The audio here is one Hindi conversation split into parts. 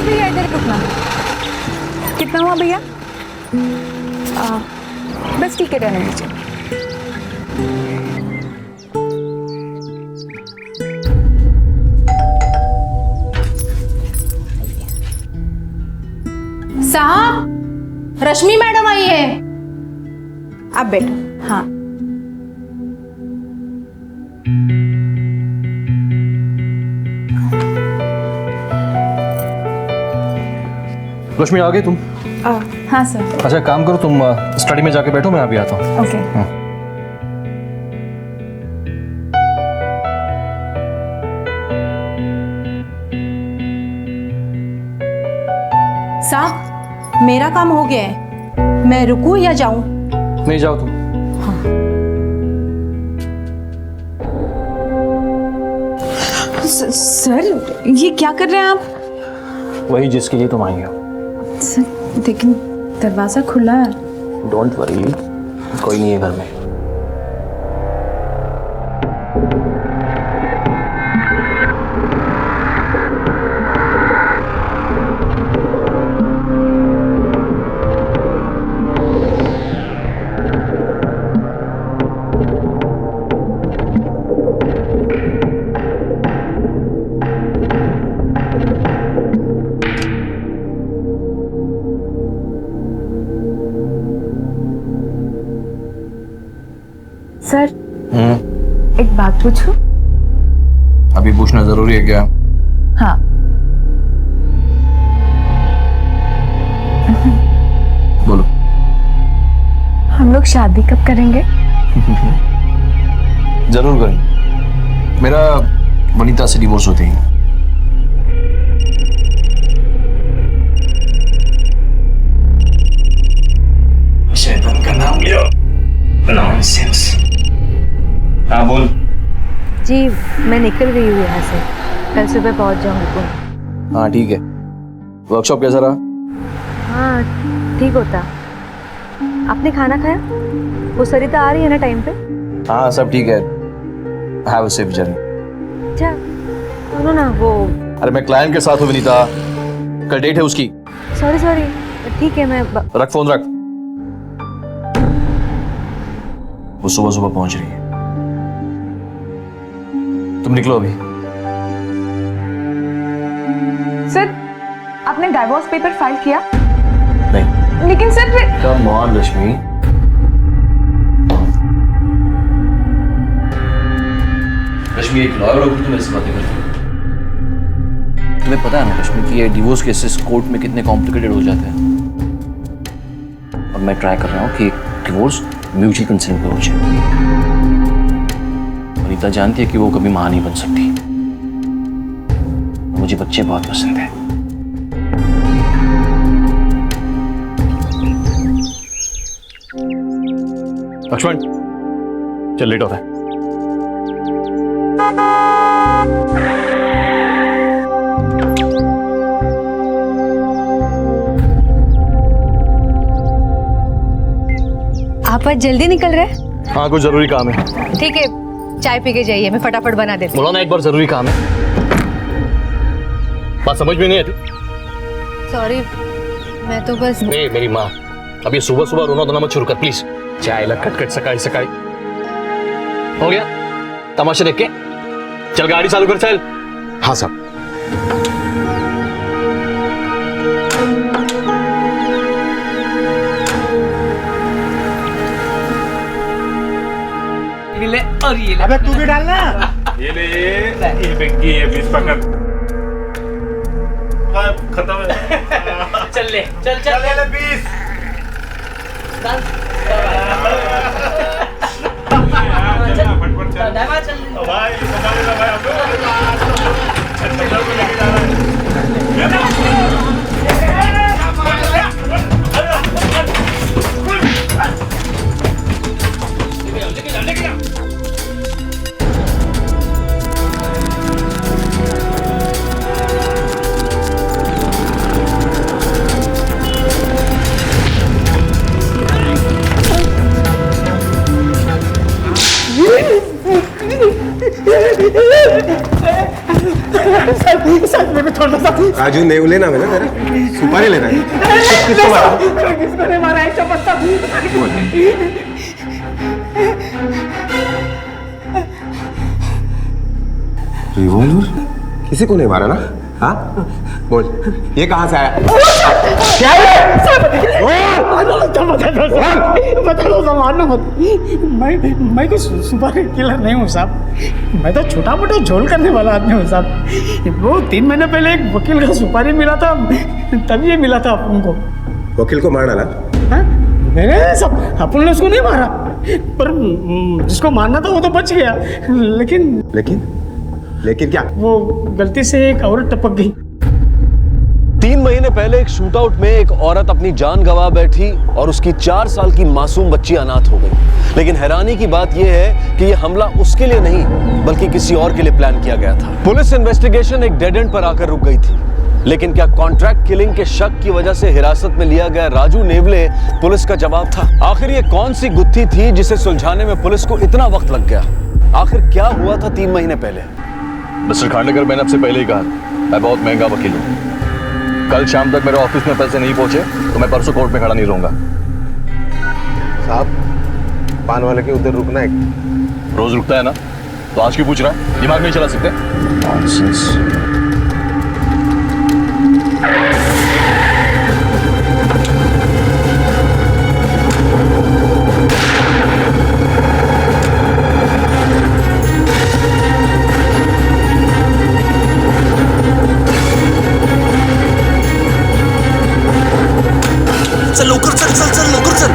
भैया इधर रुकना। कितना हुआ भैया? बस ठीक है, रहने दीजिए। साहब, रश्मि मैडम आई है। आप बैठो। हाँ, रश्मि आ गई तुम? हाँ सर। अच्छा काम करो, तुम स्टडी में जाके बैठो, मैं अभी आता हूँ। ओके। साहब, मेरा काम हो गया है, मैं रुकूं या जाऊं? नहीं, जाओ तुम। सर, ये क्या कर रहे हैं आप? वही जिसके लिए तुम आई हो। सर, लेकिन दरवाजा खुला है। डोंट वरी, कोई नहीं है घर में। सर, एक बात पूछूं? अभी पूछना जरूरी है क्या? हाँ। बोलो। हम लोग शादी कब करेंगे? जरूर करेंगे। मेरा वनीता से डिवोर्स होते ही। शैतान का नाम लियो। नॉनसेंस। हाँ बोल। जी, मैं निकल गई हूँ यहाँ से, कल सुबह पहुँच जाऊँगी पुणे। हाँ ठीक है। वर्कशॉप कैसा रहा? हाँ ठीक होता। आपने खाना खाया? वो सरिता आ रही है ना टाइम पे? हाँ सब ठीक है। Have a safe journey. अच्छा सुनो ना, वो अरे मैं क्लाइंट के साथ हूँ विनीता, कल डेट है उसकी। सॉरी ठीक है, मैं रख फोन रख। वो सुबह सुबह पहुंच रही है, तुम निकलो अभी। सर, आपने डाइवोर्स पेपर फाइल किया? नहीं। लेकिन सर फिर कम ऑन रश्मि। रश्मि एक लॉयर होकर तुम ऐसी बातें करती हो? तुम्हें पता है ना रश्मि कि ये डिवोर्स केसेस कोर्ट में कितने कॉम्प्लिकेटेड हो जाते हैं, और मैं ट्राई कर रहा हूँ कि डिवोर्स म्यूचुअल कंसेंट पे हो जाए। वनीता जानती है कि वो कभी मां नहीं बन सकती। मुझे बच्चे बहुत पसंद है। लक्ष्मण चल, लेट हो रहा है। आप आज जल्दी निकल रहे हैं? हाँ कुछ जरूरी काम है। ठीक है, चाय पी के जाइए, मैं फटाफट बना देती हूँ। बोलो ना एक बार, जरूरी काम है। बात समझ में नहीं आती? सॉरी, मैं तो बस नहीं मेरी माँ, अब ये सुबह सुबह रोना धोना मत शुरू कर प्लीज। चाय लग खटखट सकाई सकाई हो गया तमाशा देख के। चल गाड़ी चालू कर चल। हाँ साहब। ले और ये ले। अबे तू भी डालना। ये ले, ये बेंकी, ये 20 पकड़। खत्म है। चल ले, चल ले 20। फटफट चल भाई, संभाल ले भाई, हम लेके जा रहे हैं। सर मेरे को थोड़ा सा राजू नेवले नाम है ना तेरा, सुपारी लेना है? किसको मारा? किसको नहीं मारा है चपस्ता? रिवॉल्वर? किसी को नहीं मारा ना? हाँ बोल, ये कहाँ से आया? क्या है? बता दो सामान ना मत। मैं कोई सुपारी किलर नहीं हूँ साहब। मैं तो छोटा मोटा झोल करने वाला आदमी हूँ साहब। वो 3 महीने पहले एक वकील का सुपारी मिला था, तभी ये मिला था अपन को। वकील को मार डाला? हाँ? नहीं सब अपन ने उसको नहीं मारा, पर जिसको मारना था वो तो बच गया। लेकिन क्या? वो गलती से एक औरत टपक गई। 3 महीने पहले एक शूटआउट में एक औरत अपनी जान गंवा बैठी और उसकी 4 साल की मासूम बच्ची अनाथ हो गई। लेकिन हैरानी की बात यह है कि यह हमला उसके लिए नहीं बल्कि किसी और के लिए प्लान किया गया था। पुलिस इन्वेस्टिगेशन एक डेड एंड पर आकर रुक गई थी। लेकिन क्या कॉन्ट्रैक्ट किलिंग के शक की वजह से हिरासत में लिया गया राजू नेवले पुलिस का जवाब था? आखिर ये कौन सी गुत्थी थी जिसे सुलझाने में पुलिस को इतना वक्त लग गया? आखिर क्या हुआ था 3 महीने पहले? मिस्टर खांडेकर, मैंने आपसे पहले ही कहा मैं बहुत महंगा वकील हूँ। कल शाम तक मेरे ऑफिस में पैसे नहीं पहुंचे तो मैं परसों कोर्ट में खड़ा नहीं रहूंगा। साहब, पान वाले के उधर रुकना है। रोज रुकता है ना, तो आज क्यों पूछ रहा है? दिमाग नहीं चला सकते? नॉनसेंस। चल लवकर चल लवकर चल।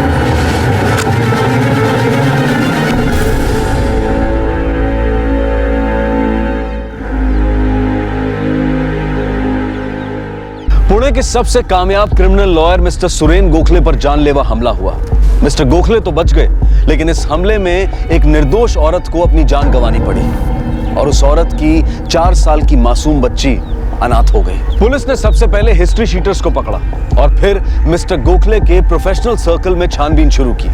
पुणे के सबसे कामयाब criminal lawyer mister Suren Gokhale पर जानलेवा हमला हुआ। मिस्टर गोखले तो बच गए, लेकिन इस हमले में एक निर्दोष औरत को अपनी जान गंवानी पड़ी और उस औरत की 4 साल की मासूम बच्ची अनाथ हो गई। पुलिस ने सबसे पहले हिस्ट्री शीटर्स को पकड़ा और फिर मिस्टर गोखले के प्रोफेशनल सर्कल में छानबीन शुरू की,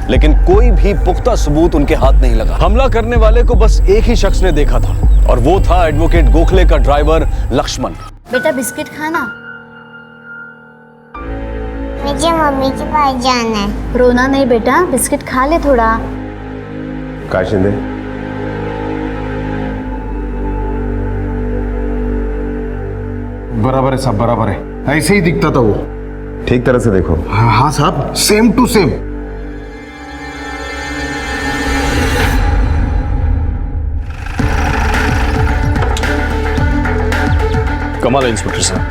लेकिन कोई भी पुख्ता सबूत उनके हाथ नहीं लगा। हमला करने वाले को बस एक ही शख्स ने देखा था और वो था एडवोकेट गोखले का ड्राइवर लक्ष्मण। बेटा बिस्किट खाना। मुझे मम्मी के पास जाना है। रोना नहीं बेटा, बिस्किट खा ले थोड़ा। काय शिंदे, बराबर है साहब, बराबर है। ऐसे ही दिखता था वो। ठीक तरह से देखो। हाँ साहब, सेम टू सेम। कमाल है इंस्पेक्टर साहब,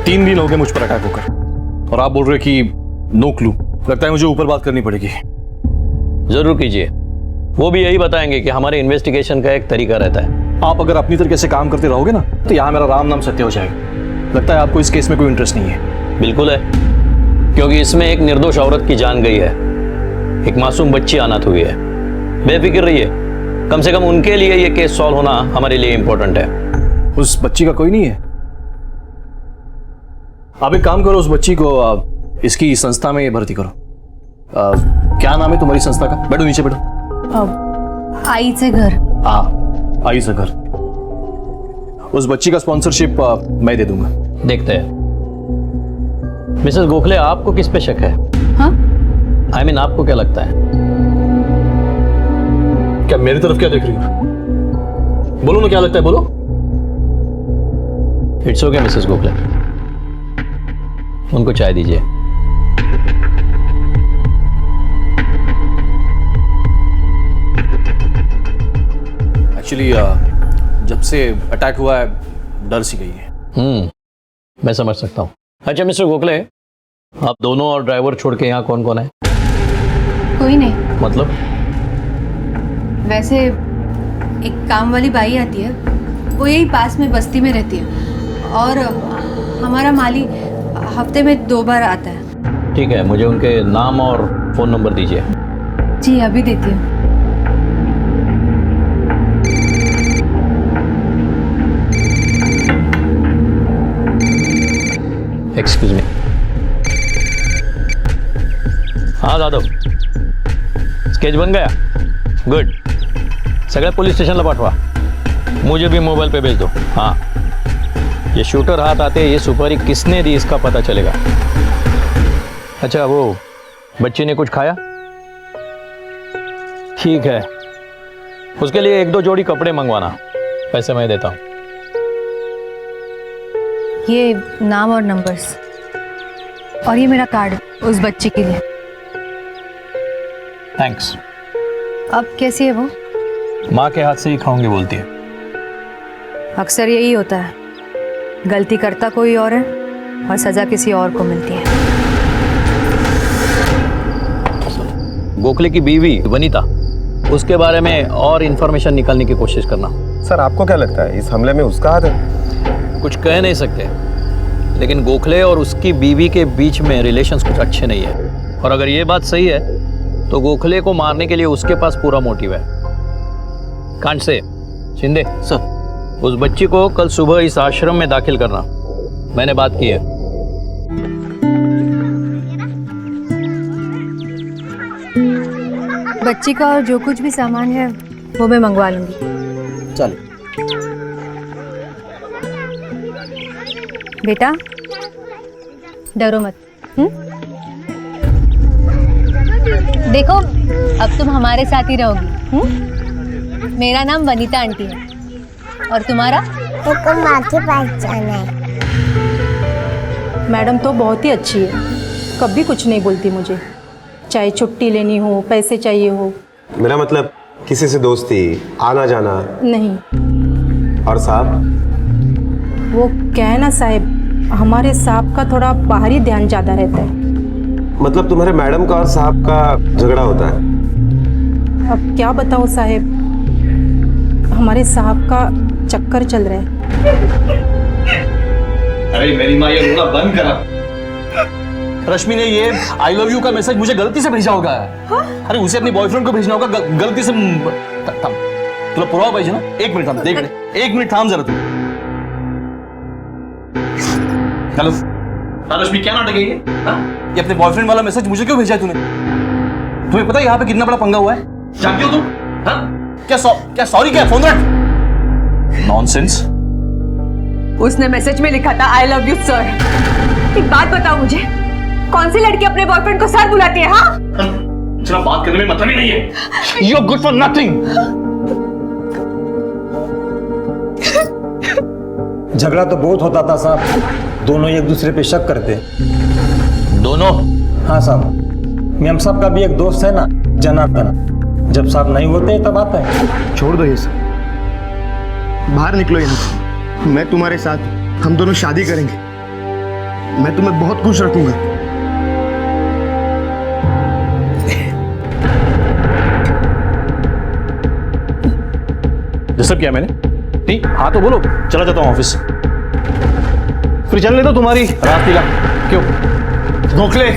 3 दिन हो गए मुझ पर अटैक होकर और आप बोल रहे कि नो क्लू। लगता है मुझे ऊपर बात करनी पड़ेगी। जरूर कीजिए, वो भी यही बताएंगे कि हमारे इन्वेस्टिगेशन का एक तरीका रहता है। आप अगर अपनी तरीके से काम करते रहोगे ना तो यहाँ मेरा राम नाम सत्य हो जाएगा। लगता है आपको इस केस में कोई इंटरेस्ट नहीं है। बिल्कुल है, क्योंकि इसमें एक निर्दोष औरत की जान गई है, एक मासूम बच्ची अनाथ हुई है। बेफिक्र रहिए, कम से कम उनके लिए ये केस सॉल्व होना हमारे लिए इंपॉर्टेंट है। उस बच्ची का कोई नहीं है? आप एक काम करो, उस बच्ची को इसकी संस्था में भर्ती करो। क्या नाम है तुम्हारी संस्था का? बैठो नीचे बैठो। आईचे घर। हाँ, आई से घर। उस बच्ची का स्पॉन्सरशिप मैं दे दूंगा। देखते हैं। मिसेस गोखले, आपको किस पे शक है? हाँ? I mean, आपको क्या लगता है? क्या मेरी तरफ क्या देख रही हो? बोलो ना, क्या लगता है, बोलो। इट्स ओके मिसेस गोखले, उनको चाय दीजिए। एक्चुअली जब से अटैक हुआ है डर सी गई है। मैं समझ सकता हूँ। अच्छा मिस्टर गोखले, आप दोनों और ड्राइवर छोड़ के यहाँ कौन कौन है? कोई नहीं। मतलब? वैसे एक काम वाली बाई आती है, वो यही पास में बस्ती में रहती है, और हमारा माली हफ्ते में 2 बार आता है। ठीक है, मुझे उनके नाम और फ़ोन नंबर दीजिए। जी अभी देती हूँ। Excuse me. हाँ जाधव, स्केच बन गया? गुड. सगळ्या पोलीस स्टेशनला पाठवा. मुझे भी मोबाइल पे भेज दो। हाँ, ये शूटर हाथ आते ये सुपारी किसने दी इसका पता चलेगा। अच्छा, वो बच्ची ने कुछ खाया? ठीक है, उसके लिए 1-2 जोड़ी कपड़े मंगवाना, पैसे मैं देता हूँ। ये नाम और नंबर्स, और ये मेरा कार्ड उस बच्ची के लिए। थैंक्स। अब कैसी है वो? माँ के हाथ से ही खाऊंगी बोलती है। अक्सर यही होता है, गलती करता कोई और है और सजा किसी और को मिलती है। गोखले की बीवी वनीता, उसके बारे में और इंफॉर्मेशन निकालने की कोशिश करना। सर आपको क्या लगता है इस हमले में उसका हाथ है? कुछ कह नहीं सकते, लेकिन गोखले और उसकी बीवी के बीच में रिलेशंस कुछ अच्छे नहीं है। और अगर ये बात सही है तो गोखले को मारने के लिए उसके पास पूरा मोटिव है। कांट से शिंदे सर, उस बच्ची को कल सुबह इस आश्रम में दाखिल करना, मैंने बात की है। बच्ची का और जो कुछ भी सामान है वो मैं मंगवा लूंगी। चलिए। बेटा डरो मत। देखो, अब तुम हमारे साथ ही रहोगी। मेरा नाम वनीता आंटी है, और तुम्हारा? तो माँ के पास जाना है। मैडम तो बहुत ही अच्छी है, कभी कुछ नहीं बोलती मुझे, चाहे छुट्टी लेनी हो, पैसे चाहिए हो। मेरा मतलब किसी से दोस्ती, आना जाना नहीं। और साहब? वो क्या है ना साहब, हमारे साहब का थोड़ा बाहरी ध्यान ज़्यादा रहता है। मतलब तुम्हारे मैडम का और साहब का झगड़ा होता है? अब क्या बताओ साहब, हमारे साहब का चक्कर चल रहा है। अरे मेरी माँ, ये रोना बंद करा। रश्मि ने ये आई लव यू का मैसेज मुझे गलती से भेजा होगा। हाँ? अरे उसे अपनी बॉयफ्रेंड को भेजना होगा गलती से। थम, तुला पुरावा पाहिजे ना? 1 मिनट थांब, देख ले, 1 मिनट थांब जरा तू। हेलो हाँ रश्मि, क्या नाटक है ये? हाँ? ये अपने बॉयफ्रेंड वाला मैसेज मुझे क्यों भेजा है तूने? तुम्हें पता है यहाँ पे कितना बड़ा पंगा हुआ है? जानती हो तुम? हाँ? क्या सॉरी क्या? फोन रख। नॉनसेंस। उसने मैसेज में लिखा था आई लव यू सर। एक बात बताओ मुझे, कौन सी लड़की अपने बॉयफ्रेंड को सर बुलाती है? हाँ, चला बात करने में मतलब ही नहीं है। You are good for nothing. झगड़ा तो बहुत होता था साहब, दोनों एक दूसरे पे शक करते। दोनों? हाँ साहब, मैम साहब का भी एक दोस्त है ना, जनार्दन, जब साहब नहीं होते तब आता है। छोड़ दो ये सब, बाहर निकलो यहाँ से। मैं तुम्हारे साथ, हम दोनों शादी करेंगे। मैं तुम्हें बहुत खुश रखूंगा। डिस्टर्ब किया मैंने? नहीं, हाँ तो बोलो, चला जाता हूँ ऑफिस। फिर चल ले तो तुम्हारी रात पीला। क्यों? गोखले,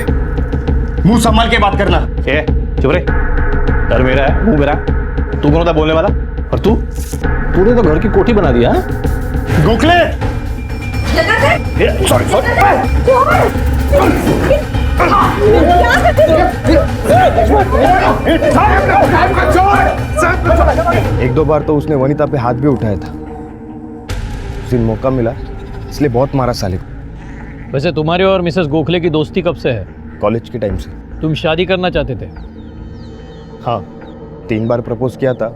मुंह संभाल के बात करना। क्या? चुप रहे। घर मेरा है, मुंह मेरा। तू कौन होता बोलने वाला? और तूने तो घर की कोठी बना दिया। गोखले! सॉरी एक दो बार तो उसने वनीता पे हाथ भी उठाया था। उस दिन मौका मिला इसलिए बहुत मारा साले को। वैसे तुम्हारे और मिसेस गोखले की दोस्ती कब से है? कॉलेज के टाइम से। तुम शादी करना चाहते थे? हाँ, 3 बार प्रपोज किया था,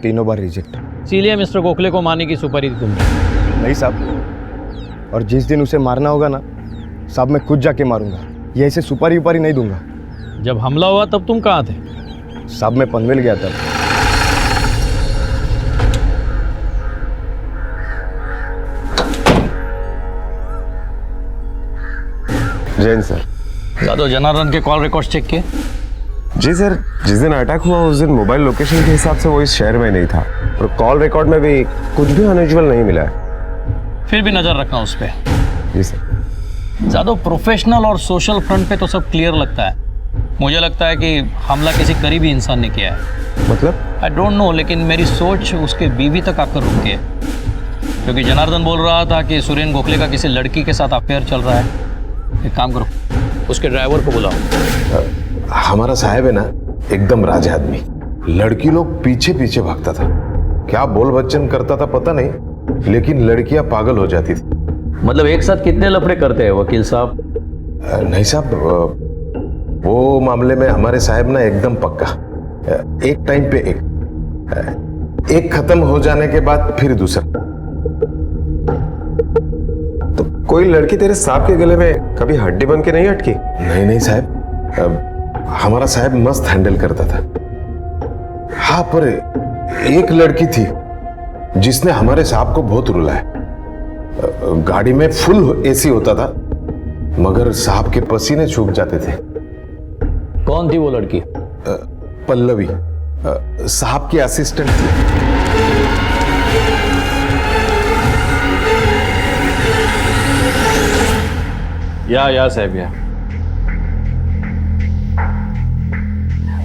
तीनों बार रिजेक्ट। इसीलिए मिस्टर गोखले को मारने की सुपारी दी तुमने? नहीं साहब, और जिस दिन उसे मारना होगा ना साहब, मैं खुद जाके मारूंगा। ये ऐसे सुपारी उपारी नहीं दूंगा। जब हमला हुआ तब तुम कहाँ थे? साहब मैं पनवेल गया था। जैन सर। जादव जनार्दन के कॉल रिकॉर्ड चेक किए? जी सर, जिस दिन अटैक हुआ उस दिन मोबाइल लोकेशन के हिसाब से वो इस शहर में नहीं था, और कॉल रिकॉर्ड में भी कुछ भी अनयूजुअल नहीं मिला है। फिर भी नजर रखना उस पे। जी सर। जादव प्रोफेशनल और सोशल फ्रंट पे तो सब क्लियर लगता है। मुझे लगता है कि हमला किसी करीबी इंसान ने किया है। मतलब? आई डोंट नो, लेकिन मेरी सोच उसके बीवी तक आकर रुक गई है, क्योंकि जनार्दन बोल रहा था कि सुरेन गोखले का किसी लड़की के साथ अफेयर चल रहा है। एक काम करो, उसके ड्राइवर को बुलाओ। हमारा साहब है ना एकदम राजा आदमी, लड़की लोग पीछे पीछे भागता था, क्या बोल बच्चन करता था पता नहीं, लेकिन लड़कियां पागल हो जाती थी। मतलब एक साथ कितने लफड़े करते हैं वकील साहब? नहीं साहब, वो मामले में हमारे साहब ना एकदम पक्का, एक टाइम पे एक खत्म हो जाने के बाद फिर दूसरा। तो कोई लड़की तेरे साहब के गले में कभी हड्डी बन के नहीं अटकी? नहीं साहब, हमारा साहब मस्त हैंडल करता था। हाँ, पर एक लड़की थी जिसने हमारे साहब को बहुत रुलाया। गाड़ी में फुल एसी होता था, मगर साहब के पसीने सूख जाते थे। कौन थी वो लड़की? पल्लवी, साहब की असिस्टेंट थी। या साहब या।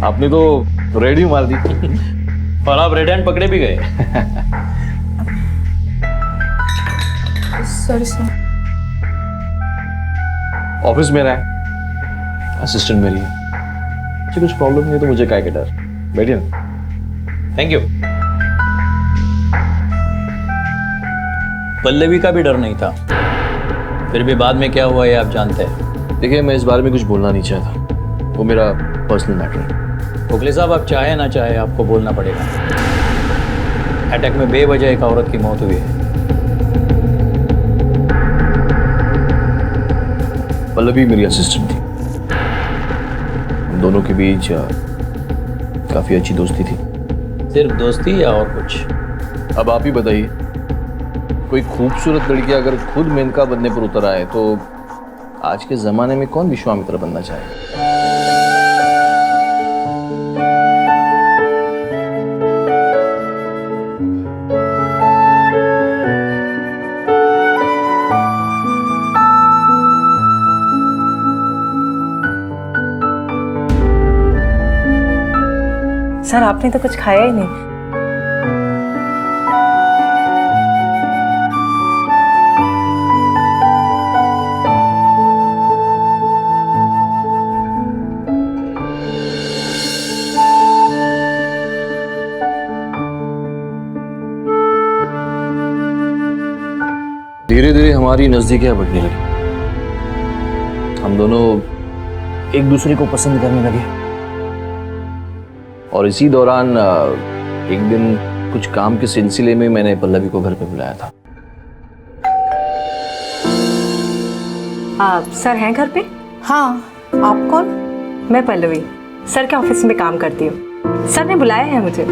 आपने तो रेडी मार दी। और आप रेड हैंड पकड़े भी गए। Sorry sir. ऑफिस मेरा है, असिस्टेंट मेरी है। कुछ प्रॉब्लम नहीं तो मुझे काय के डर। बैठिए ना। Thank you. पल्लवी का भी डर नहीं था, फिर भी बाद में क्या हुआ ये आप जानते हैं। देखिए, मैं इस बारे में कुछ बोलना नहीं चाहता, वो मेरा पर्सनल मैटर है। गोखले साहब, आप चाहे ना चाहे आपको बोलना पड़ेगा। अटैक में बेवजह एक औरत की मौत हुई है। पल्लवी मेरी असिस्टेंट थी। हम दोनों के बीच काफी अच्छी दोस्ती थी। सिर्फ दोस्ती या और कुछ? अब आप ही बताइए, कोई खूबसूरत लड़की अगर खुद मेनका बनने पर उतर आए तो आज के जमाने में कौन विश्वामित्र बनना चाहेगा? सर, आपने तो कुछ खाया ही नहीं। धीरे धीरे हमारी नजदीकियां बढ़ने लगी। हम दोनों एक दूसरे को पसंद करने लगे और इसी दौरान एक दिन कुछ काम के सिलसिले में मैंने पल्लवी को घर पे बुलाया था। आप सर हैं घर पे? हाँ, आप कौन? मैं पल्लवी, सर के ऑफिस में काम करती हूँ। सर ने बुलाया है मुझे।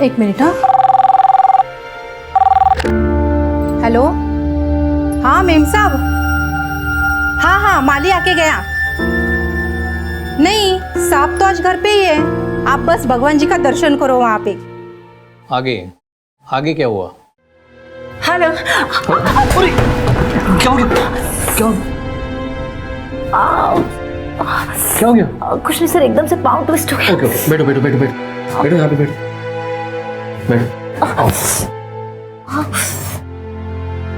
एक मिनट। हाँ, हेलो। हाँ मेम साहब, हाँ माली आके गया। नहीं, साहब तो आज घर पे ही है। आप बस भगवान जी का दर्शन करो वहां पे। आगे क्या हुआ? हेलो। क्या हो गया? क्या हो गया? कुछ नहीं सर, एकदम से पाँव ट्विस्ट हो गया। ओके, बैठो बैठो बैठो बैठो बैठो, यहाँ पे बैठो बैठो।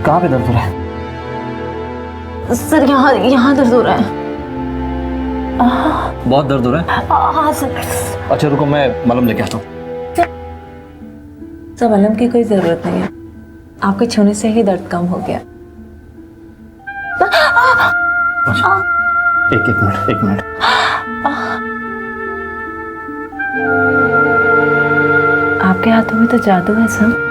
कहाँ पे दर्द हो रहा है? सर यहाँ दर्द हो रहा है। बहुत दर्द हो रहा है? हाँ सर। अच्छा रुको, मैं मलहम लेके आता हूँ। सर, मलहम की कोई जरूरत नहीं है, आपके छूने से ही दर्द कम हो गया। एक मिनट। आपके हाथों में तो जादू है सर।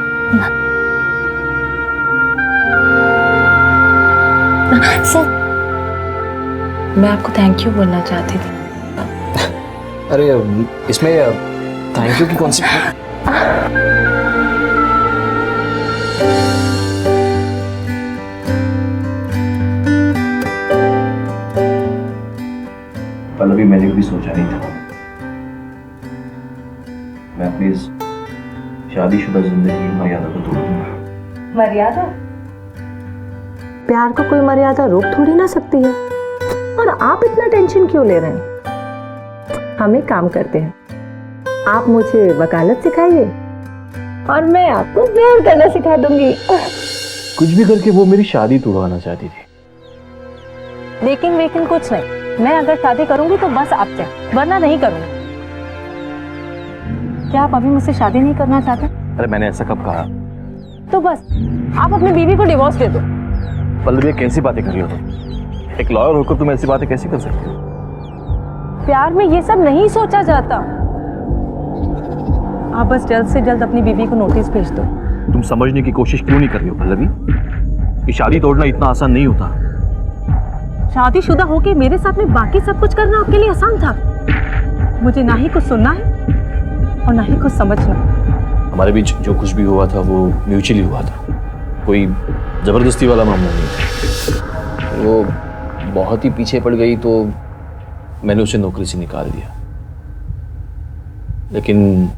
सर, मैं आपको थैंक यू बोलना चाहती थी। अरे इसमें थैंक यू की कौन सी? पल्लवी, मैंने कभी सोचा नहीं था मैं अपनी इस शादीशुदा जिंदगी की मर्यादा को तोड़ दूंगा। मर्यादा? प्यार को कोई मर्यादा रोक थोड़ी ना सकती है। और आप इतना टेंशन क्यों ले रहे हैं? हम एक काम करते हैं, आप मुझे वकालत सिखाइए और मैं आपको प्यार करना सिखा दूंगी। कुछ भी करके वो मेरी शादी तोड़वाना चाहती थी। लेकिन कुछ नहीं, मैं अगर शादी करूंगी तो बस आपसे, वरना नहीं करूंगी। क्या आप अभी मुझसे शादी नहीं करना चाहते? अरे मैंने ऐसा कब कहा? तो बस आप अपनी बीवी को डिवोर्स दे दो। पल्लवी कैसी बातें कर रही हो तुम? एक लॉयर होकर तुम ऐसी बातें कैसी कर सकती हो? प्यार में ये सब नहीं सोचा जाता। आप बस जल्द से जल्द अपनी बीवी को नोटिस भेज दो। तुम समझने की कोशिश क्यों नहीं कर रही हो पल्लवी? ये शादी तोड़ना इतना आसान नहीं होता। शादीशुदा होके मेरे साथ में बाकी सब कुछ करना आपके लिए आसान था। मुझे ना ही कुछ सुनना है और ना ही कुछ समझना। हमारे बीच जो कुछ भी हुआ था वो म्यूचुअली हुआ था, कोई जबरदस्ती वाला मामला नहीं था। वो बहुत ही पीछे पड़ गई तो मैंने उसे नौकरी से निकाल दिया। लेकिन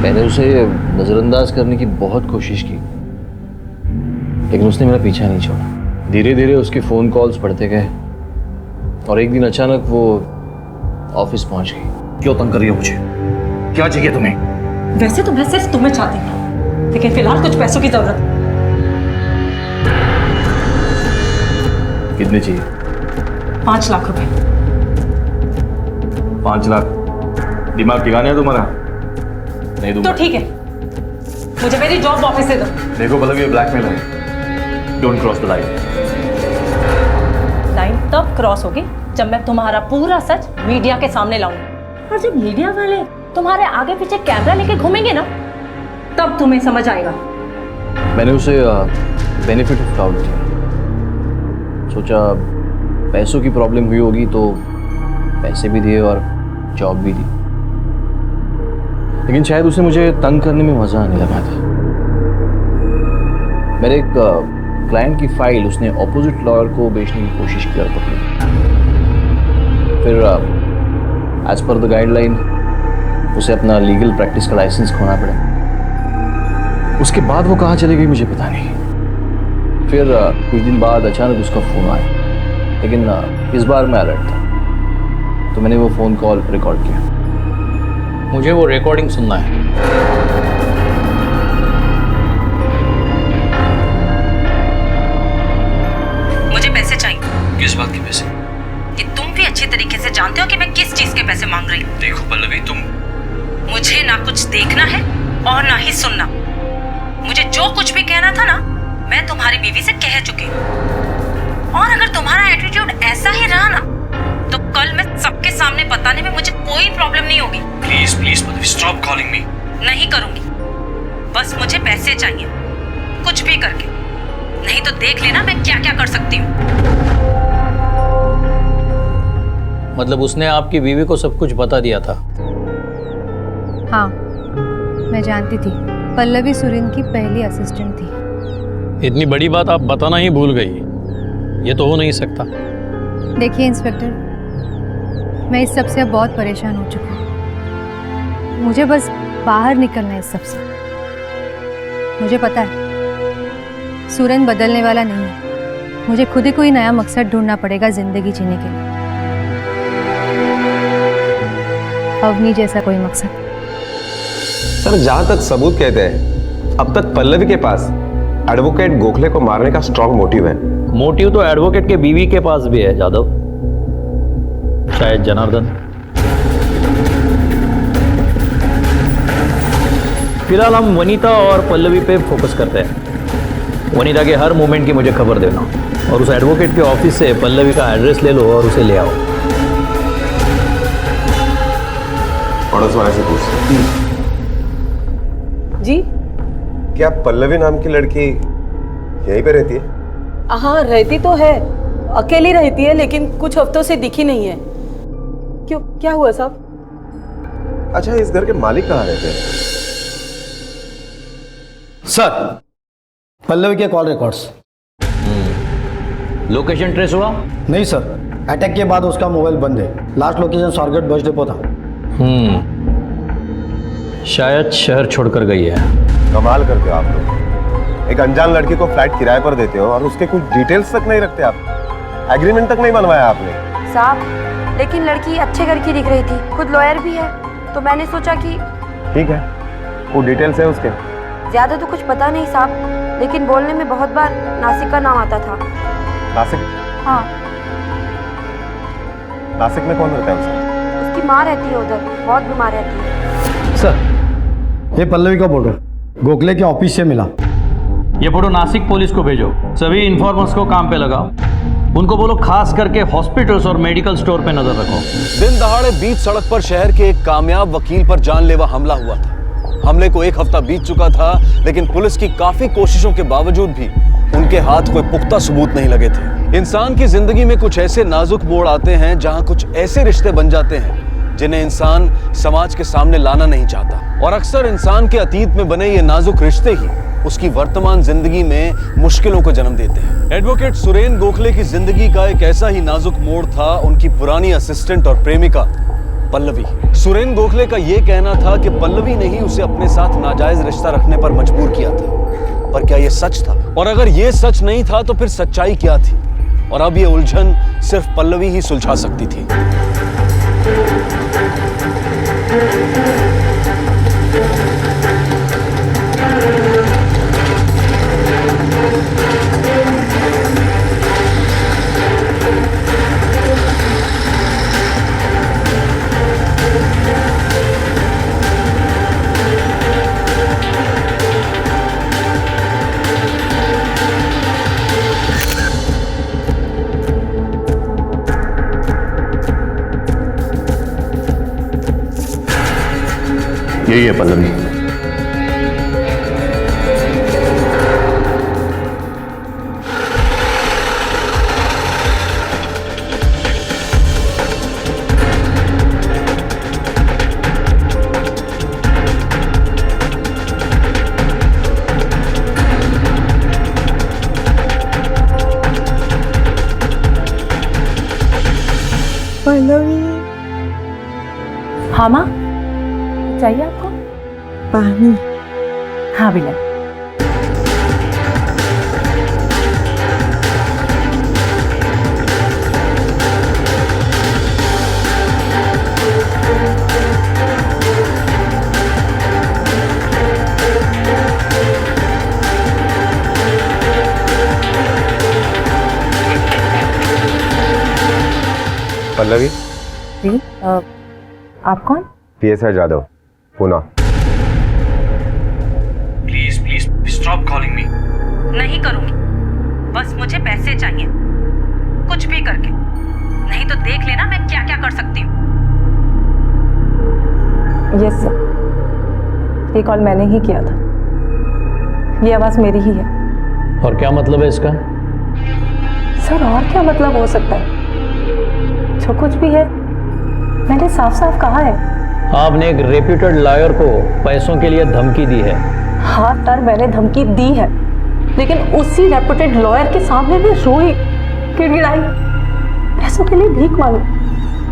मैंने उसे नजरअंदाज करने की बहुत कोशिश की, लेकिन उसने मेरा पीछा नहीं छोड़ा। धीरे धीरे उसके फोन कॉल्स बढ़ते गए और एक दिन अचानक वो ऑफिस पहुंच गई। क्यों तंग कर रही हो मुझे? क्या चाहिए तुम्हें? वैसे तो मैं सिर्फ तुम्हें चाहती हूँ, लेकिन फिलहाल कुछ पैसों की जरूरत। कितने चाहिए? 5 लाख रुपए। 5 लाख? दिमाग ठिकाना है तुम्हारा? नहीं दूंगा। तो ठीक है, मुझे मेरी जॉब वापस दे दो। देखो पल्लवी, ये ब्लैकमेल है। Don't cross the line. Line तब क्रॉस होगी जब मैं तुम्हारा पूरा सच मीडिया के सामने लाऊंगी। और जब मीडिया वाले तुम्हारे आगे पीछे कैमरा लेके घूमेंगे ना, तब तुम्हें समझ आएगा। मैंने उसे बेनिफिट ऑफ डाउट दिया। सोचा पैसों की प्रॉब्लम हुई होगी तो पैसे भी दिए और जॉब भी दी। लेकिन शायद उसे मुझे तंग करने में मजा आने लगा था। मेरे एक क्लाइंट की फाइल उसने ऑपोजिट लॉयर को बेचने की कोशिश की और पकड़ी। फिर एज पर द गाइडलाइन उसे अपना लीगल प्रैक्टिस का लाइसेंस खोना पड़ा। उसके बाद वो कहाँ चली गई मुझे पता नहीं। फिर कुछ दिन बाद अचानक उसका फ़ोन आया, लेकिन इस बार मैं अलर्ट था तो मैंने वो फ़ोन कॉल रिकॉर्ड किया। मुझे वो रिकॉर्डिंग सुनना है। मुझे पैसे चाहिए। किस बात के पैसे? कि तुम भी अच्छी तरीके से जानते हो कि मैं किस चीज के पैसे मांग रही हूँ। देखो पल्लवी, तुम मुझे ना कुछ देखना है और ना ही सुनना। मुझे जो कुछ भी कहना था ना, मैं तुम्हारी बीवी से कह चुकी हूँ। और अगर तुम्हारा एटीट्यूड ऐसा ही रहा ना, तो कल मैं सबके सामने बताने में मुझे कोई प्रॉब्लम नहीं होगी। Please please Pallavi, stop calling me. नहीं करूंगी, बस मुझे पैसे चाहिए, कुछ भी करके। नहीं तो देख लेना मैं क्या क्या कर सकती हूँ। मतलब उसने आपकी बीवी को सब कुछ बता दिया था? हाँ, मैं जानती थी। पल्लवी सुरेन की पहली असिस्टेंट थी। इतनी बड़ी बात आप बताना ही भूल गई। ये तो हो नहीं सकता। देखिए इंस्पेक्टर, मैं इस सब से अब बहुत परेशान हो चुकी हूँ। मुझे बस बाहर निकलना है इस सब से। मुझे पता है सुरेन बदलने वाला नहीं है। मुझे खुद ही कोई नया मकसद ढूंढना पड़ेगा जिंदगी जीने के लिए। अवनी जैसा कोई मकसद। सर, जहां तक सबूत कहते हैं, अब तक पल्लवी के पास एडवोकेट गोखले को मारने का स्ट्रॉन्ग मोटिव है। मोटिव तो एडवोकेट के बीवी के पास भी है जादव, शायद जनार्दन। फिलहाल हम वनीता और पल्लवी पे फोकस करते हैं। वनीता के हर मूवमेंट की मुझे खबर देना और उस एडवोकेट के ऑफिस से पल्लवी का एड्रेस ले लो और उसे ले आओ। पड़ोस वाले से पूछ जी, क्या पल्लवी नाम की लड़की यहीं पे रहती है? हाँ, रहती तो है, अकेली रहती है, लेकिन कुछ हफ्तों से दिखी नहीं है। क्यों, क्या हुआ साहब? अच्छा, इस घर के मालिक कहाँ रहते हैं? सर, पल्लवी के कॉल रिकॉर्ड्स। लोकेशन ट्रेस हुआ? नहीं सर, अटैक के बाद उसका मोबाइल बंद है। Last location Swargate bus depot था। शायद शहर छोड़कर गई है। कमाल करते हो आप लोग। एक अनजान लड़की को फ्लैट किराए पर देते हो और उसके कुछ डिटेल्स तक नहीं रखते आप। एग्रीमेंट तक नहीं बनवाया आपने। साहब, लेकिन लड़की अच्छे घर की दिख रही थी, खुद लॉयर भी है, तो मैंने सोचा कि ठीक है, वो डिटेल्स है उसके। ज्यादा तो कुछ पता नहीं साहब, लेकिन बोलने में बहुत बार नासिक का नाम आता था। नासिक? हाँ। नासिक में कौन रहता है उसका? उसकी माँ रहती है उधर, बहुत बीमार रहती है। सर, ये पल्लवी का फोटो गोखले के ऑफिस से मिला। ये फोटो नासिक पुलिस को भेजो। सभी इन्फॉर्मर्स को काम पे लगाओ। उनको बोलो खास करके हॉस्पिटल्स और मेडिकल स्टोर पे नजर रखो। दिन दहाड़े बीच सड़क पर शहर के एक कामयाब वकील पर जानलेवा हमला हुआ था। हमले को 1 हफ्ता बीत चुका था, लेकिन पुलिस की काफी कोशिशों के बावजूद भी उनके हाथ कोई पुख्ता सबूत नहीं लगे थे। इंसान की जिंदगी में कुछ ऐसे नाजुक मोड़ आते हैं जहां कुछ ऐसे रिश्ते बन जाते हैं जिन्हें इंसान समाज के सामने लाना नहीं चाहता, और अक्सर इंसान के अतीत में बने ये नाजुक रिश्ते ही उसकी वर्तमान जिंदगी में मुश्किलों को जन्म देते हैं। एडवोकेट सुरेन गोखले की जिंदगी का एक ऐसा ही नाजुक मोड़ था उनकी पुरानी असिस्टेंट और प्रेमिका पल्लवी। सुरेन गोखले का यह कहना था कि पल्लवी ने ही उसे अपने साथ नाजायज रिश्ता रखने पर मजबूर किया था, पर क्या यह सच था? और अगर यह सच नहीं था तो फिर सच्चाई क्या थी? और अब यह उलझन सिर्फ पल्लवी ही सुलझा सकती थी। यही है पल्लवी। पल्लवी। हाँ माँ, चाहिए आपको पानी? हाँ बिल्ला। पल्लवी। जी, आप कौन? PSI Jadhav, Pune. Please please stop calling me. नहीं करूंगी, बस मुझे पैसे चाहिए, कुछ भी करके। नहीं तो देख लेना मैं क्या क्या कर सकती हूँ। यस सर, ये कॉल मैंने ही किया था, ये आवाज मेरी ही है। और क्या मतलब है इसका? सर और क्या मतलब हो सकता है? जो कुछ भी है मैंने साफ साफ कहा है। आपने एक रेप्यूटेड लॉयर को पैसों के लिए धमकी दी है। हाँ सर, मैंने धमकी दी है, लेकिन उसी रेप्यूटेड लॉयर के सामने मैं रोई, गिड़गिड़ाई, पैसों के लिए भीख मांगी,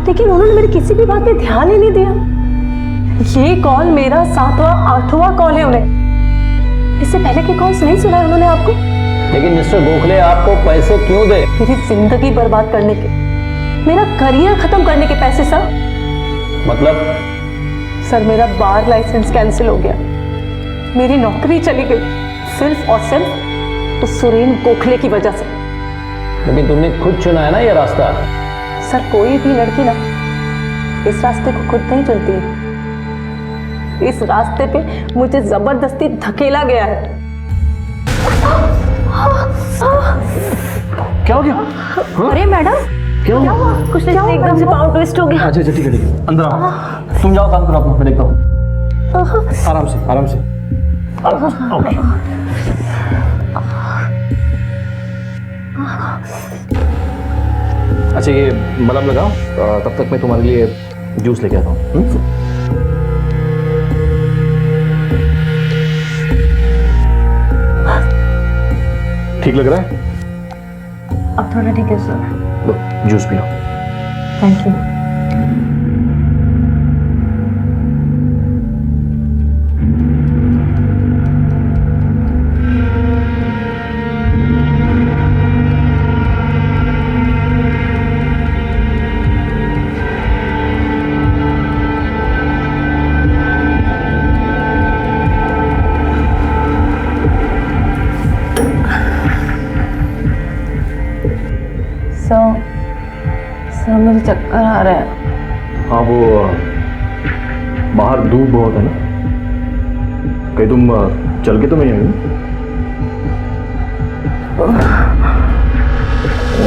लेकिन उन्होंने मेरी किसी भी बात पे ध्यान ही नहीं दिया। ये कॉल मेरा 7वां 8वां कॉल है उन्हें। इससे पहले के कॉल्स नहीं सुना उन्होंने आपको? लेकिन मिस्टर गोखले आपको पैसे क्यों दे? मेरी जिंदगी बर्बाद करने के, मेरा करियर खत्म करने के पैसे सर। मतलब? सर मेरा बार लाइसेंस कैंसिल हो गया, मेरी नौकरी चली गई, सिर्फ और सिर्फ उस सुरेन गोखले की वजह से। लेकिन तुमने खुद चुना है ना ये रास्ता। सर कोई भी लड़की ना इस रास्ते को खुद नहीं चुनती है, इस रास्ते पे मुझे जबरदस्ती धकेला गया है। क्या हो गया? अरे मैडम क्या हुआ? कुछ नहीं, एकदम से पावर ट्विस्ट हो गया। अच्छा ठीक है ठीक है, अंदर आओ, तुम जाओ काम करो अपना, मैं देखता हूँ। आराम से आराम से। ओके। अच्छा ये मलहम लगाओ, तब तक मैं तुम्हारे लिए जूस लेके आता हूँ। ठीक लग रहा है? अब थोड़ा ठीक है sir. Low juice P low. Thank you. Sir मुझे चक्कर आ रहा है। हाँ वो बाहर धूप बहुत है ना, कहीं तुम चल के तो नहीं आई?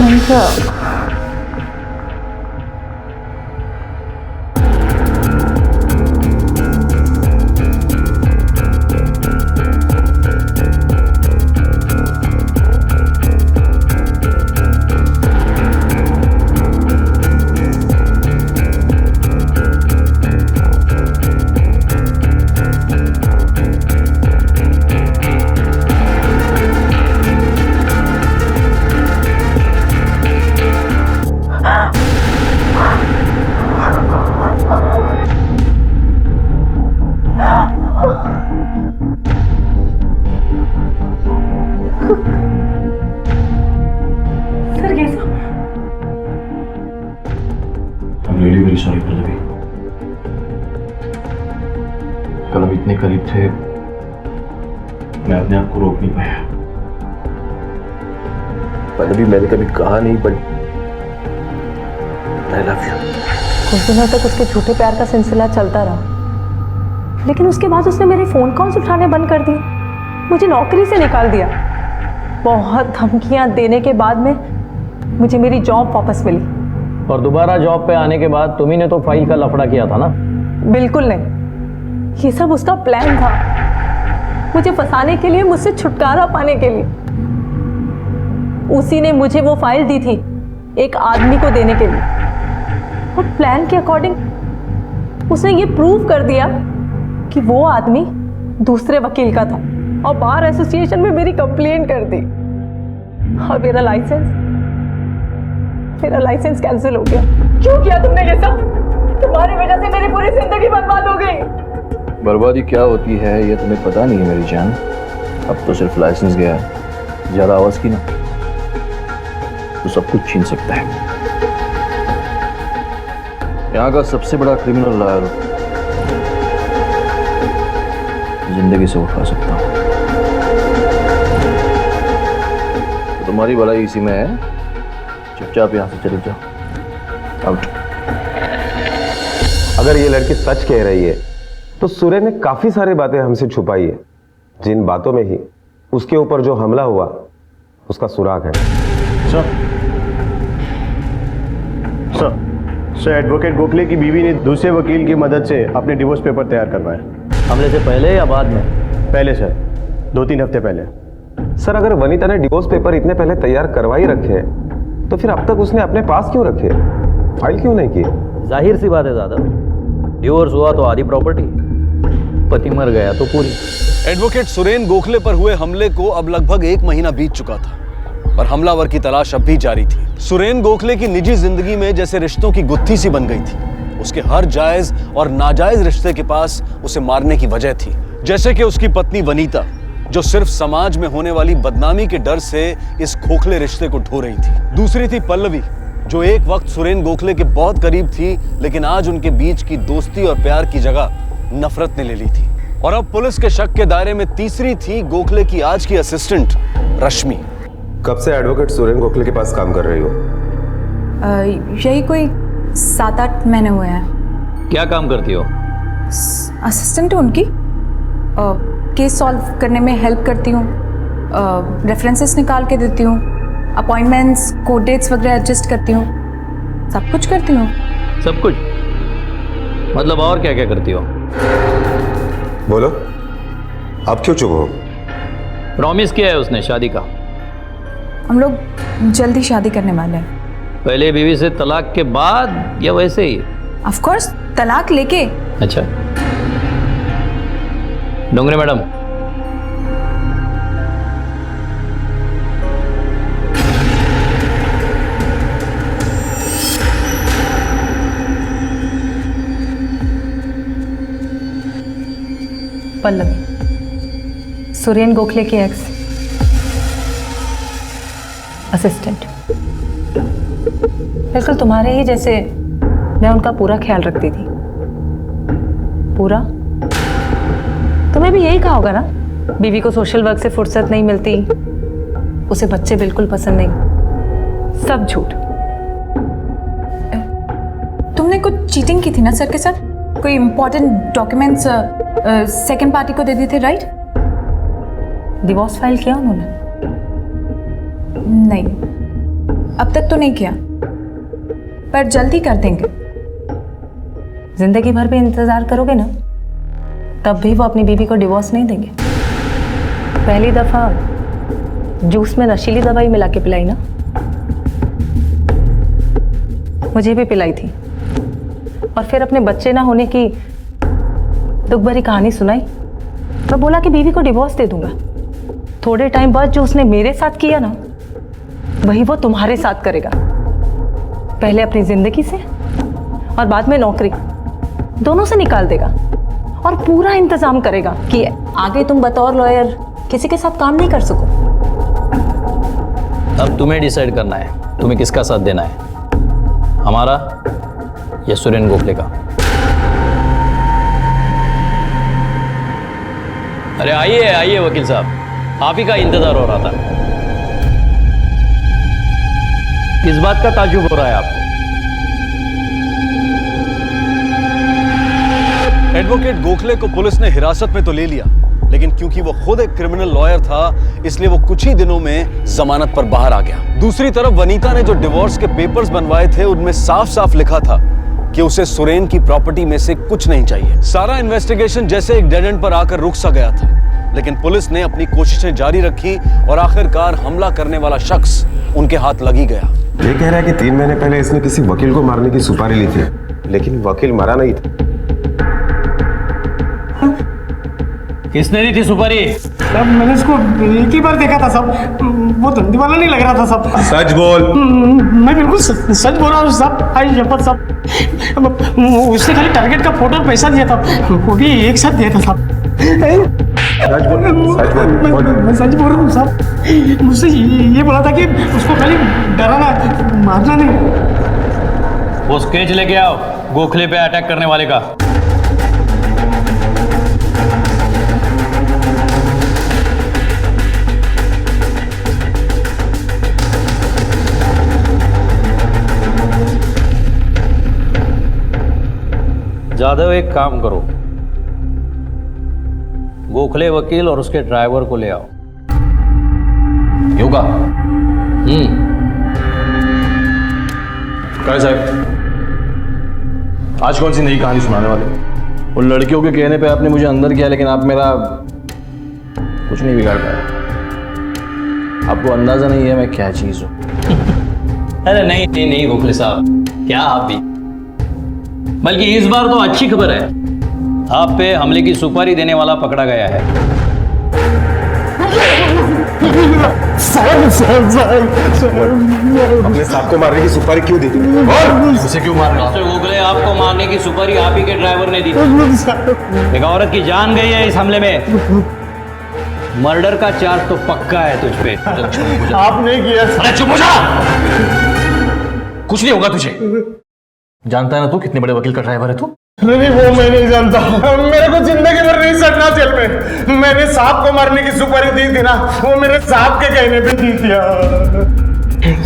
नहीं sir. Really very sorry Pallavi, कल हम इतने करीब थे, मैं अपने आप को रोक नहीं पाया। पल्लवी मैंने कभी कहा नहीं, बट आई लव यू। कुछ दिनों तक उसके झूठे प्यार का सिलसिला चलता रहा, लेकिन उसके बाद उसने मेरे फोन कॉल्स उठाने बंद कर दिए, मुझे नौकरी से निकाल दिया। बहुत धमकियां देने के बाद में मुझे मेरी जॉब वापस मिली। और दोबारा जॉब पे आने के बाद तुम्ही ने तो फाइल का लफड़ा किया था ना? बिल्कुल नहीं, ये सब उसका प्लान था, मुझे फंसाने के लिए, मुझसे छुटकारा पाने के लिए। उसी ने मुझे वो फाइल दी थी एक आदमी को देने के लिए, और प्लान के अकॉर्डिंग उसने ये प्रूव कर दिया कि वो आदमी दूसरे वकील का था, और बार एसोसिएशन में मेरी कंप्लेंट कर दी, और मेरा लाइसेंस कैंसिल हो गया। क्यों किया तुमने ये सब? तुम्हारी वजह से मेरी पूरी जिंदगी बर्बाद हो गई। बर्बादी क्या होती है ये तुम्हें पता नहीं है मेरी जान। अब तो सिर्फ लाइसेंस गया है, ज्यादा आवाज की ना तो सब कुछ छीन सकता है। यहाँ का सबसे बड़ा क्रिमिनल लॉयर जिंदगी से उठा सकता हूँ। तो तुम्हारी भलाई इसी में है, चुपचाप यहाँ से चले जाओ। आउट। अगर ये लड़की सच कह रही है तो सुरेन ने काफी सारी बातें हमसे छुपाई है, जिन बातों में ही उसके ऊपर जो हमला हुआ उसका सुराग है। सर एडवोकेट गोखले की बीवी ने दूसरे वकील की मदद से अपने डिवोर्स पेपर तैयार करवाए। हमले से पहले या बाद में? पहले सर, 2-3 हफ्ते पहले। सर अगर वनीता ने डिवोर्स पेपर इतने पहले तैयार करवा ही रखे हैं तो फिर अब तक उसने अपने पास क्यों रखे, फाइल क्यों नहीं की? जाहिर सी बात है दादा, डिवोर्स हुआ तो आधी प्रॉपर्टी, पति मर गया तो पूरी। एडवोकेट सुरेन गोखले पर हुए हमले को अब लगभग 1 महीना बीत चुका था, पर हमलावर की तलाश अब भी जारी थी। सुरेन गोखले की निजी जिंदगी में जैसे रिश्तों की गुत्थी सी बन गई थी। उसके हर जायज और नाजायज रिश्ते के पास उसे मारने की वजह थी, जैसे कि उसकी पत्नी वनीता, जो सिर्फ समाज में होने वाली बदनामी के डर से इस खोखले रिश्ते को ढो रही थी। दूसरी थी पल्लवी, जो एक वक्त सुरेन गोखले के बहुत करीब थी, लेकिन आज उनके बीच की दोस्ती और प्यार की जगह नफरत ने ले ली थी। और अब पुलिस के शक के दायरे में तीसरी थी गोखले की आज की असिस्टेंट रश्मि। कब से एडवोकेट सुरेन गोखले के पास काम कर रही हो? यही कोई 7-8 महीने हुए हैं। क्या काम करती हो? असिस्टेंट हूँ उनकी, केस सॉल्व करने में हेल्प करती हूँ, रेफरेंसेस निकाल के देती हूँ, अपॉइंटमेंट्स, कोर्ट डेट्स वगैरह एडजस्ट करती हूँ, सब कुछ करती हूँ। सब कुछ मतलब और क्या क्या करती हो? बोलो, आप क्यों चुप हो? प्रॉमिस किया है उसने शादी का। हम लोग जल्दी शादी करने वाले हैं। पहले बीवी से तलाक के बाद या वैसे ही? ऑफ कोर्स तलाक लेके। अच्छा डोंगरे मैडम, पल्लवी, सुरेन गोखले की एक्स असिस्टेंट। बिल्कुल तुम्हारे ही जैसे मैं उनका पूरा ख्याल रखती थी। पूरा? तुम्हें भी यही कहा होगा ना, बीवी को सोशल वर्क से फुर्सत नहीं मिलती, उसे बच्चे बिल्कुल पसंद नहीं। सब झूठ। तुमने कुछ चीटिंग की थी ना सर के साथ? कोई इंपॉर्टेंट डॉक्यूमेंट्स सेकंड पार्टी को दे दिए थे, राइट? डिवोर्स फाइल किया उन्होंने? नहीं, अब तक तो नहीं किया, पर जल्दी कर देंगे। जिंदगी भर भी इंतजार करोगे ना, तब भी वो अपनी बीवी को डिवोर्स नहीं देंगे। पहली दफा जूस में नशीली दवाई मिला के पिलाई ना, मुझे भी पिलाई थी, और फिर अपने बच्चे ना होने की दुख भरी कहानी सुनाई। मैं बोला कि बीवी को डिवोर्स दे दूंगा। थोड़े टाइम बाद जो उसने मेरे साथ किया ना, वही वो तुम्हारे साथ करेगा। पहले अपनी जिंदगी से और बाद में नौकरी, दोनों से निकाल देगा, और पूरा इंतजाम करेगा कि आगे तुम बतौर लॉयर किसी के साथ काम नहीं कर सको। अब तुम्हें डिसाइड करना है तुम्हें किसका साथ देना है, हमारा या सुरेन गोखले का। अरे आइए आइए वकील साहब, आप ही का इंतजार हो रहा था। किस बात का ताजुब हो रहा है आपको? एडवोकेट गोखले को पुलिस ने हिरासत में तो ले लिया, लेकिन क्योंकि वो खुद एक क्रिमिनल लॉयर था, इसलिए वो कुछ ही दिनों में जमानत पर बाहर आ गया। दूसरी तरफ वनीता ने जो डिवोर्स के पेपर्स बनवाए थे, उनमें साफ साफ लिखा था कि उसे सुरेन की प्रॉपर्टी में से कुछ नहीं चाहिए। सारा इन्वेस्टिगेशन जैसे एक डेड एंड पर आकर रुक सा गया था, लेकिन पुलिस ने अपनी कोशिशें जारी रखी और आखिरकार हमला करने वाला शख्स उनके हाथ लग ही गया। ये कह रहा है कि 3 महीने पहले इसने किसी वकील को मारने की सुपारी ली थी, लेकिन वकील मरा नहीं था। किसने दी थी सुपारी? सब मैंने इसको एक ही बार देखा था सब, वो धंधे वाला नहीं लग रहा था सब। सच बोल। मैं बिल्कुल सच बोल रहा हूँ सब, आई शपथ सब। उसने खाली टारगेट का फोटो और पैसा दिया था, वो भी एक साथ दिया था सब। सच बोल, सच बोल। मैं सच बोल रहा हूँ सब। मुझसे ये बोला था कि उसको खाली डराना, मारना नहीं। वो स्केच लेके आओ गोखले पे अटैक करने वाले का। जादव एक काम करो, गोखले वकील और उसके ड्राइवर को ले आओ। योगा क्या साहब, आज कौन सी नई कहानी सुनाने वाले? वो लड़कियों के कहने पे आपने मुझे अंदर किया, लेकिन आप मेरा कुछ नहीं बिगाड़ पाए। आपको अंदाजा नहीं है मैं क्या चीज हूं। अरे नहीं नहीं नहीं गोखले साहब, क्या आप भी, बल्कि इस बार तो अच्छी खबर है, आप पे हमले की सुपारी देने वाला पकड़ा गया है। अपने साहब को मारने की सुपारी क्यों दी? उसे क्यों मार रहा? गोखले, आपको मारने की सुपारी आप ही के ड्राइवर ने दी थी। एक औरत की जान गई है इस हमले में, मर्डर का चार्ज तो पक्का है तुझ पे। आप नहीं किया। अरे चुप हो जा, कुछ नहीं होगा तुझे। जानता है ना तू कितने बड़े वकील का ड्राइवर है तू? नहीं, वो मैं नहीं जानता। मेरे को जिंदगी भर नहीं सड़ना जेल में। मैंने साहब को मारने की सुपारी दी थी ना, वो मेरे साहब के कहने पे दी थी।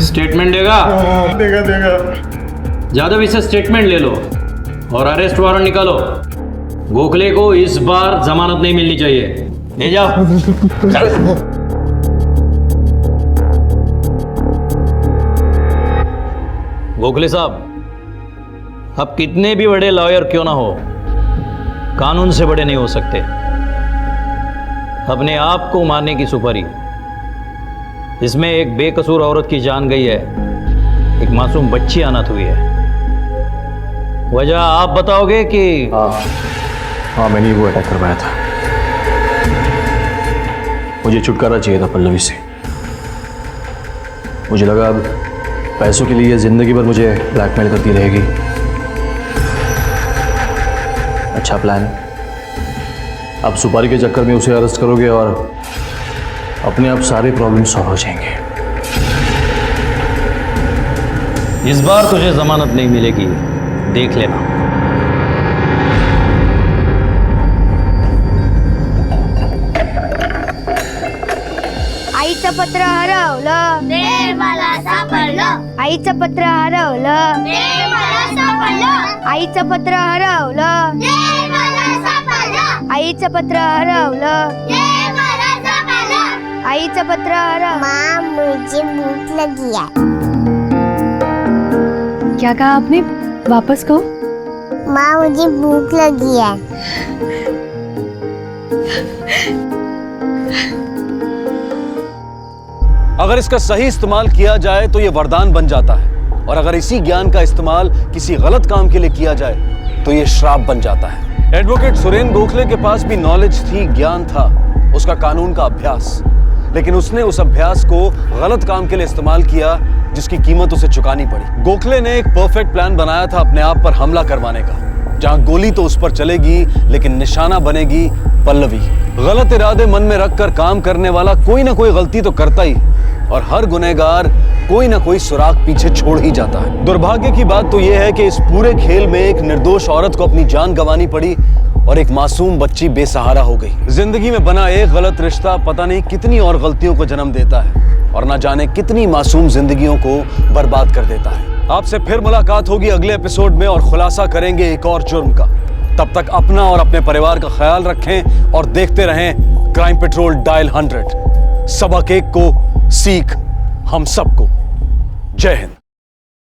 स्टेटमेंट देगा? देगा। जादव, इसे स्टेटमेंट ले लो और अरेस्ट वारंट निकालो। गोखले को इस बार जमानत नहीं मिलनी चाहिए, ले जाओ। गोखले साहब, अब कितने भी बड़े लॉयर क्यों ना हो, कानून से बड़े नहीं हो सकते। अपने आप को मारने की सुपारी, इसमें एक बेकसूर औरत की जान गई है, एक मासूम बच्ची अनाथ हुई है। वजह आप बताओगे कि? हाँ, मैंने ही वो अटैक करवाया था। मुझे छुटकारा चाहिए था पल्लवी से। मुझे लगा अब पैसों के लिए जिंदगी भर मुझे ब्लैकमेल करती रहेगी। अच्छा प्लान, आप सुपारी के चक्कर में उसे अरेस्ट करोगे और अपने आप सारे प्रॉब्लम सॉल्व हो जाएंगे। इस बार तुझे जमानत नहीं मिलेगी, देख लेना। आईचं पत्र हरवलं, ते मला सापडलं. आईचं पत्र हरवलं, ते मला सापडलं. आईचं पत्र हरवलं, ते मला सापडलं. आईचं पत्र हरवलं, ते मला सापडलं. आईचं पत्र हरवलं. माँ मुझे भूख लगी है. क्या कहा आपने? वापस कहो। माँ मुझे भूख लगी है. अगर इसका सही इस्तेमाल किया जाए तो ये वरदान बन जाता है, और अगर इसी ज्ञान का इस्तेमाल किसी गलत काम के लिए किया जाए तो ये श्राप बन जाता है। एडवोकेट सुरेन गोखले के पास भी नॉलेज थी, ज्ञान था, उसका कानून का अभ्यास, लेकिन उसने उस अभ्यास को गलत काम के लिए इस्तेमाल किया, जिसकी कीमत उसे चुकानी पड़ी। गोखले ने एक परफेक्ट प्लान बनाया था अपने आप पर हमला करवाने का, जहां गोली तो उस पर चलेगी लेकिन निशाना बनेगी पल्लवी। गलत इरादे मन में रखकर काम करने वाला कोई ना कोई गलती तो करता ही, और हर गुनहगार कोई ना कोई सुराग पीछे छोड़ ही जाता है। दुर्भाग्य की बात तो यह है कि इस पूरे खेल में एक निर्दोष औरत को अपनी जान गंवानी पड़ी और एक मासूम बच्ची बेसहारा हो गई। जिंदगी में बना एक गलत रिश्ता पता नहीं कितनी और गलतियों को जन्म देता है, और ना जाने कितनी मासूम जिंदगियों को बर्बाद कर देता है। आपसे फिर मुलाकात होगी अगले एपिसोड में और खुलासा करेंगे एक और जुर्म का। तब तक अपना और अपने परिवार का ख्याल रखें और देखते रहें क्राइम पेट्रोल डायल 100। सबक एक को, सीख हम सबको। जय हिंद।